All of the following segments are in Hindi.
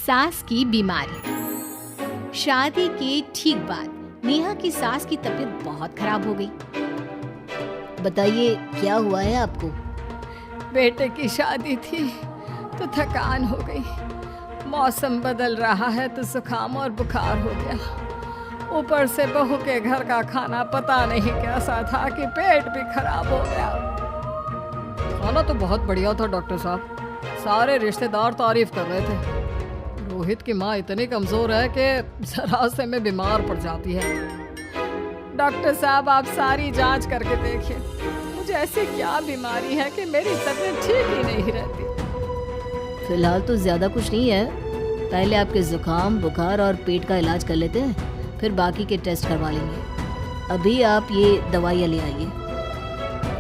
सास की बीमारी। शादी के ठीक बाद नेहा की सास की तबीयत बहुत खराब हो गई। बताइए क्या हुआ है आपको? बेटे की शादी थी तो थकान हो गई, मौसम बदल रहा है तो जुकाम और बुखार हो गया। ऊपर से बहू के घर का खाना पता नहीं कैसा था कि पेट भी खराब हो गया। खाना तो बहुत बढ़िया था डॉक्टर साहब, सारे रिश्तेदार तारीफ कर रहे थे। रोहित की माँ इतनी कमजोर है कि जरा से में बीमार पड़ जाती है। डॉक्टर साहब आप सारी जांच करके देखिए, मुझे ऐसी क्या बीमारी है कि मेरी तबीयत ठीक ही नहीं रहती। फिलहाल तो ज्यादा कुछ नहीं है, पहले आपके जुकाम बुखार और पेट का इलाज कर लेते हैं, फिर बाकी के टेस्ट करवा लेंगे। अभी आप ये दवाइयाँ ले आइए।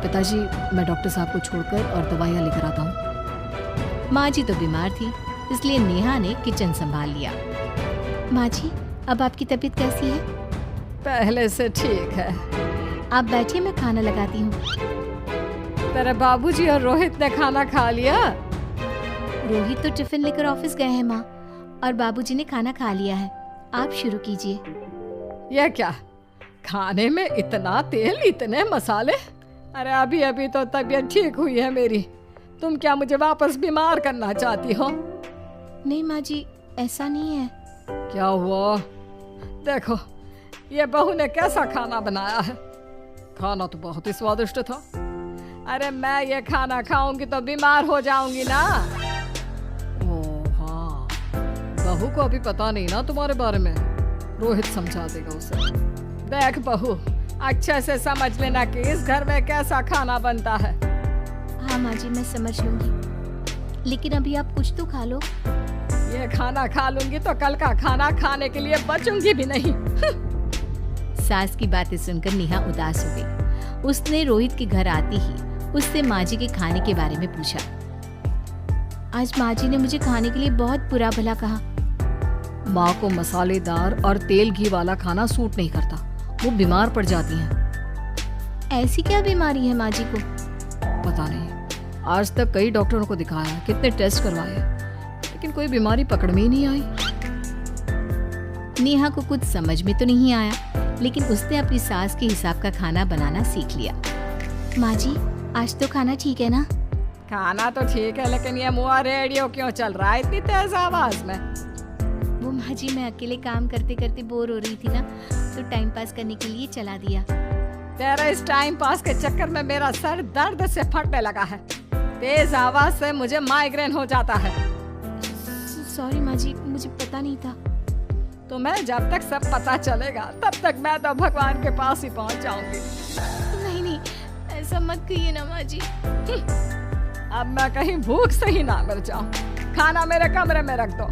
पिताजी मैं डॉक्टर साहब को छोड़कर और दवाइयाँ लेकर आता हूँ। माँ जी तो बीमार थी, इसलिए नेहा ने किचन संभाल लिया। माँ जी अब आपकी तबीयत कैसी है? पहले से ठीक है। आप बैठिए, मैं खाना लगाती हूँ। तेरे बाबूजी और रोहित ने खाना खा लिया? रोहित तो टिफिन लेकर ऑफिस गए हैं माँ, और बाबूजी ने खाना खा लिया है। आप शुरू कीजिए। यह क्या, खाने में इतना तेल इतने मसाले? अरे अभी अभी तो तबीयत ठीक हुई है मेरी, तुम क्या मुझे वापस बीमार करना चाहती हो? नहीं माँ जी, ऐसा नहीं है। क्या हुआ? देखो ये बहू ने कैसा खाना बनाया है। खाना तो बहुत ही स्वादिष्ट था। अरे मैं ये खाना खाऊंगी तो बीमार हो जाऊंगी ना। ओह हाँ, बहू को अभी पता नहीं ना तुम्हारे बारे में, रोहित समझा देगा उसे। देख बहू, अच्छे से समझ लेना कि इस घर में कैसा खाना बनता है। हाँ माँ जी, मैं समझ लूंगी, लेकिन अभी आप कुछ तो खा लो। ये खाना खा लूंगी तो कल का खाना खाने के लिए बचूंगी भी नहीं। सास की बातें सुनकर नेहा उदास हो गई। उसने रोहित के घर आते ही उससे माँ जी के खाने के बारे में पूछा। आज माँ जी ने मुझे खाने के लिए बहुत बुरा भला कहा। माँ को मसालेदार और तेल घी वाला खाना सूट नहीं करता, वो बीमार पड़ जाती हैं। ऐसी क्या बीमारी है माँ जी को? पता नहीं, आज तक कई डॉक्टरों को दिखाया, कितने टेस्ट करवाए, लेकिन कोई बीमारी पकड़ में ही नहीं आई। नेहा को कुछ समझ में तो नहीं आया, लेकिन उसने अपनी सास के हिसाब का खाना बनाना सीख लिया। माँ जी आज तो खाना ठीक है ना? खाना तो ठीक है, लेकिन ये मुआ रेडियो क्यों चल रहा है इतनी तेज आवाज में? वो माँ जी मैं अकेले काम करते करते बोर हो रही थी ना, तो टाइम पास करने के लिए चला दिया। तेरे इस टाइम पास के चक्कर में मेरा सर दर्द से फटने लगा है। तेज आवाज से मुझे माइग्रेन हो जाता है। सॉरी माँ जी, मुझे पता नहीं था। तुम्हें जब तक सब पता चलेगा तब तक मैं तो भगवान के पास ही पहुंच जाऊंगी। नहीं नहीं, ऐसा मत कहिए ना माँ जी। अब मैं कहीं भूख से ही ना मर जाऊं। खाना मेरे कमरे में रख दो।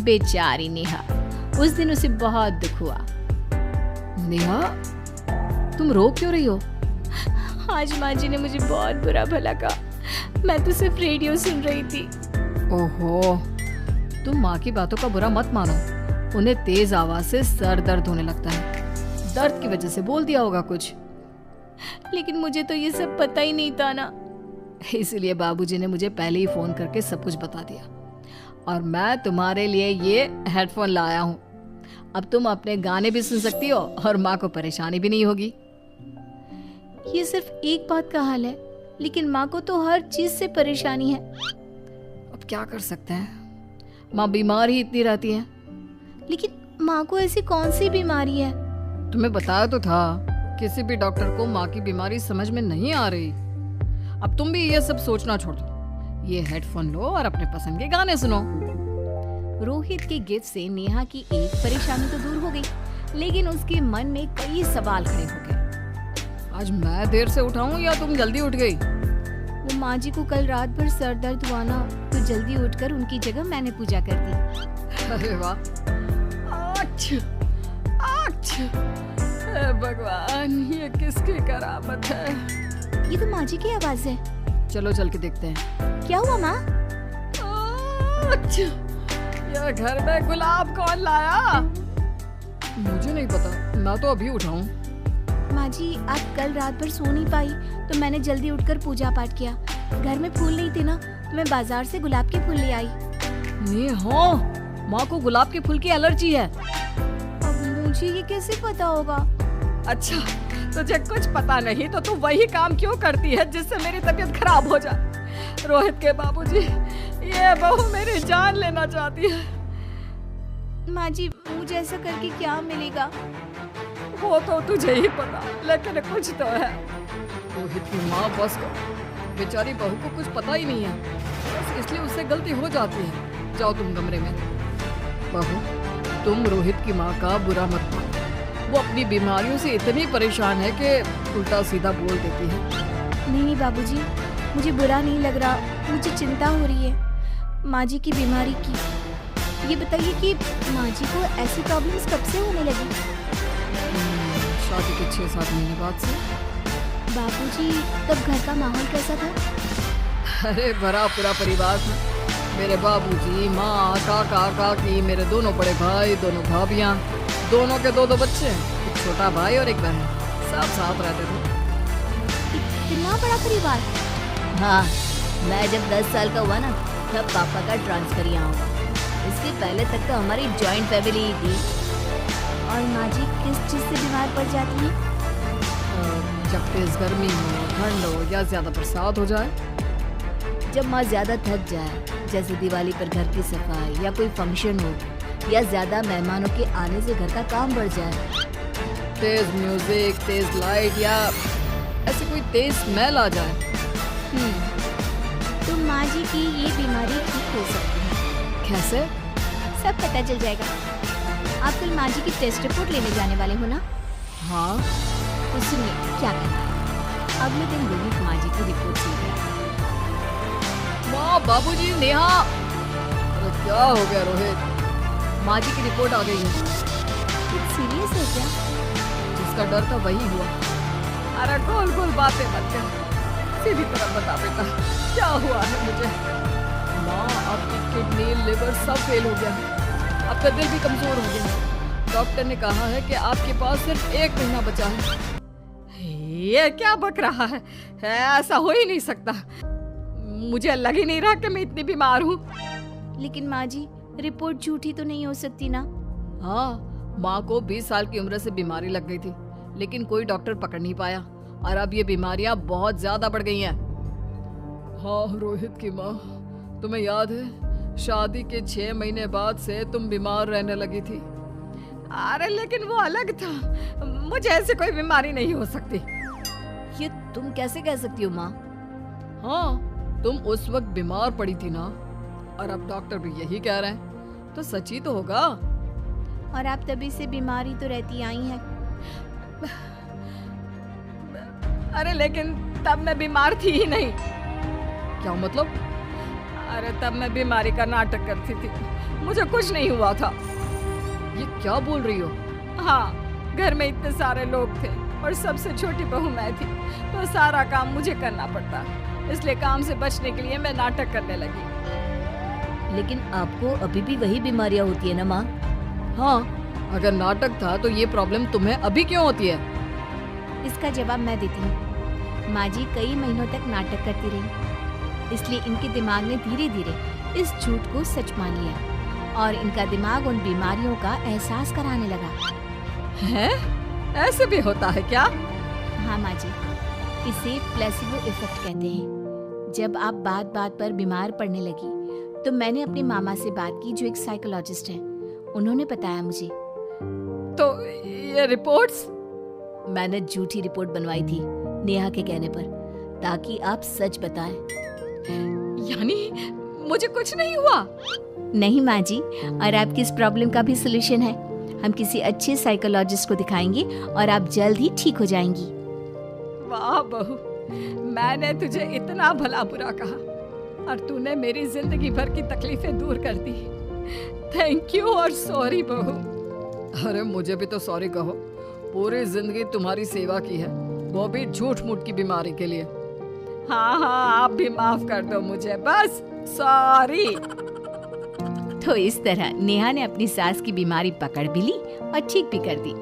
बेचारी नेहा, उस दिन उसे बहुत दुख हुआ। नेहा तुम रो क्यों रही हो? आज माँ जी ने मुझे बहुत बुरा भला कहा, मैं तो सिर्फ रेडियो सुन रही थी। ओहो, तुम माँ की बातों का बुरा मत मानो, उन्हें तेज आवाज से सर दर्द होने लगता है, दर्द की वजह से बोल दिया होगा कुछ। लेकिन मुझे तो ये सब पता ही नहीं था ना, इसलिए बाबूजी ने मुझे पहले ही फोन करके सब कुछ बता दिया, और मैं तुम्हारे लिए ये हेडफोन लाया हूँ। अब तुम अपने गाने भी सुन सकती हो और माँ को परेशानी भी नहीं होगी। ये सिर्फ एक बात का हाल है, लेकिन माँ को तो हर चीज से परेशानी है। अब क्या कर सकते हैं, माँ बीमार ही इतनी रहती है। लेकिन माँ को ऐसी कौन सी बीमारी है? तुम्हें बताया तो था, किसी भी डॉक्टर को माँ की बीमारी समझ में नहीं आ रही। अब तुम भी ये सब सोचना छोड़ दो, ये हेडफोन लो और अपने पसंद के गाने सुनो। रोहित के गिफ्ट से नेहा की एक परेशानी तो दूर हो गई, लेकिन उसके मन में कई सवाल खड़े हो गए। आज मैं देर से उठा हूँ या तुम जल्दी उठ गई? वो माँ जी को कल रात भर सर दर्द हुआ ना, तो जल्दी उठकर उनकी जगह मैंने पूजा कर दी। अरे वाह, अच्छा अच्छा, हे भगवान ये किसकी करामत है? ये तो माँ जी की आवाज है। चलो चल के देखते हैं। क्या हुआ माँ? अच्छा, ये घर में गुलाब कौन लाया? मुझे नहीं पता, मैं तो अभी उठा हूँ। माँ जी आप कल रात भर सो नहीं पाई, तो मैंने जल्दी उठकर पूजा पाठ किया। घर में फूल नहीं थे ना, तो मैं बाजार से गुलाब के फूल ले आई। नेहा, माँ को गुलाब के फूल की एलर्जी है। अब मुझे ये कैसे पता होगा? अच्छा, तुझे कुछ पता नहीं तो तू वही काम क्यों करती है जिससे मेरी तबीयत खराब हो जाए? रोहित के बाबूजी, ये बहू मेरी जान लेना चाहती है। माँ जी, मुझे ऐसा करके क्या मिलेगा? वो तो तुझे ही पता, लेकिन कुछ तो है। रोहित की माँ बस कर, बेचारी बहू को कुछ पता ही नहीं है, बस इसलिए उससे गलती हो जाती है। जाओ तुम कमरे में। बहू, तुम रोहित की माँ का बुरा मत मानो, वो अपनी बीमारियों से इतनी परेशान है कि उल्टा सीधा बोल देती है। नहीं बाबूजी, मुझे बुरा नहीं लग रहा, मुझे चिंता हो रही है माँ जी की बीमारी की। ये बताइए कि माँ जी को ऐसी प्रॉब्लम्स कब से होने लगी? शादी के 6-7 महीने बाद से। बाबूजी, तब घर का माहौल कैसा था? अरे बड़ा पूरा परिवार था। मेरे बाबूजी, माँ, काका, काकी, मेरे दोनों बड़े भाई, दोनों भाभियाँ, दोनों के 2-2 बच्चे, एक छोटा भाई और एक बहन, सब साथ रहते थे। इतना बड़ा परिवार? हाँ, मैं जब 10 साल का हुआ ना, तब पापा का ट्रांसफर यहाँ हुआ। इसके पहले तक तो हमारी जॉइंट फैमिली ही थी। और माँ जी किस चीज़ से बीमार पड़ जाती हैं? जब तेज गर्मी हो, ठंड हो या ज्यादा बरसात हो जाए। जब माँ ज्यादा थक जाए, जैसे दिवाली पर घर की सफाई या कोई फंक्शन हो, या ज्यादा मेहमानों के आने से घर का काम बढ़ जाए। तेज म्यूजिक, तेज लाइट या ऐसी कोई तेज स्मेल आ जाए। तो माँ जी की ये बीमारी ठीक हो सकती है। कैसे? सब पता चल जाएगा। आप कल माँ जी की टेस्ट रिपोर्ट लेने जाने वाले हो ना? हाँ। तो सुनिए क्या कहना है। अगले दिन रोहित माँ जी की रिपोर्ट ले गया। माँ, बाबूजी, नेहा। अरे क्या हो गया रोहित? माँ जी की रिपोर्ट आ गई है। कुछ सीरियस है क्या? जिसका डर था वही हुआ। अरे गोल गोल बातें मत कर, सीधी तरफ बता बेटा, क्या हुआ है मुझे? माँ, आपकी किडनी, लिवर सब फेल हो गया, आपका दिल भी कमजोर हो गया। डॉक्टर ने कहा है कि आपके पास सिर्फ 1 महीना बचा है। ये क्या बक रहा है? ऐसा हो ही नहीं सकता। मुझे लग ही नहीं रहा कि मैं इतनी बीमार हूँ। लेकिन माँ जी, रिपोर्ट झूठी तो नहीं हो सकती ना? हाँ, माँ को 20 साल की उम्र से बीमारी लग गई थी, लेकिन कोई डॉक्टर पकड़ नहीं पाया और अब ये बीमारियां बहुत ज्यादा बढ़ गई हैं। हाँ रोहित की माँ, तुम्हें याद है शादी के 6 महीने बाद से तुम बीमार रहने लगी थी। अरे लेकिन वो अलग था, मुझे ऐसी कोई बीमारी नहीं हो सकती। ये तुम कैसे कह सकती हो माँ? हाँ, तुम उस वक्त बीमार पड़ी थी ना, और अब डॉक्टर भी यही कह रहे हैं, तो सच ही तो होगा। और आप तभी से बीमारी तो रहती आई हैं। अरे लेकिन तब मैं बीमार थी ही नहीं। क्या मतलब? अरे तब मैं बीमारी का नाटक करती थी, मुझे कुछ नहीं हुआ था। ये क्या बोल रही हो? हाँ, घर में इतने सारे लोग थे और सबसे छोटी बहू मैं थी, तो सारा काम मुझे करना पड़ता, इसलिए काम से बचने के लिए मैं नाटक करने लगी। लेकिन आपको अभी भी वही बीमारियां होती है ना माँ? हाँ, अगर नाटक था तो ये प्रॉब्लम तुम्हें अभी क्यों होती है? इसका जवाब मैं देती हूँ। माँ जी कई महीनों तक नाटक करती रही, इसलिए इनके दिमाग ने धीरे धीरे इस झूठ को सच मान लिया और इनका दिमाग उन बीमारियों का एहसास कराने लगा। हैं? ऐसे भी होता है क्या? हाँ माँ जी, इसे प्लेसिबो इफेक्ट कहते हैं। जब आप बात बात पर बीमार पड़ने लगी तो मैंने अपने मामा से बात की जो एक साइकोलॉजिस्ट हैं। उन्होंने बताया मुझे। तो ये रिपोर्ट्स? मैंने झूठी रिपोर्ट बनवाई थी नेहा के कहने पर, ताकि आप सच बताएं। यानी मुझे कुछ नहीं हुआ? नहीं माँ जी, और आपकी इस प्रॉब्लम का भी सलूशन है। हम किसी अच्छे साइकोलॉजिस्ट को दिखाएंगे और आप जल्द ही ठीक हो जाएंगी। वाह बहू, मैंने तुझे इतना भला बुरा कहा और तूने मेरी जिंदगी भर की तकलीफें दूर कर दी। थैंक यू और सॉरी बहू। अरे मुझे भी तो सॉरी कहो, पूरी जिंदगी तुम्हारी सेवा की है, वो भी झूठ मूठ की बीमारी के लिए। हाँ हाँ, आप भी माफ कर दो मुझे, बस सॉरी। तो इस तरह नेहा ने अपनी सास की बीमारी पकड़ भी ली और ठीक भी कर दी।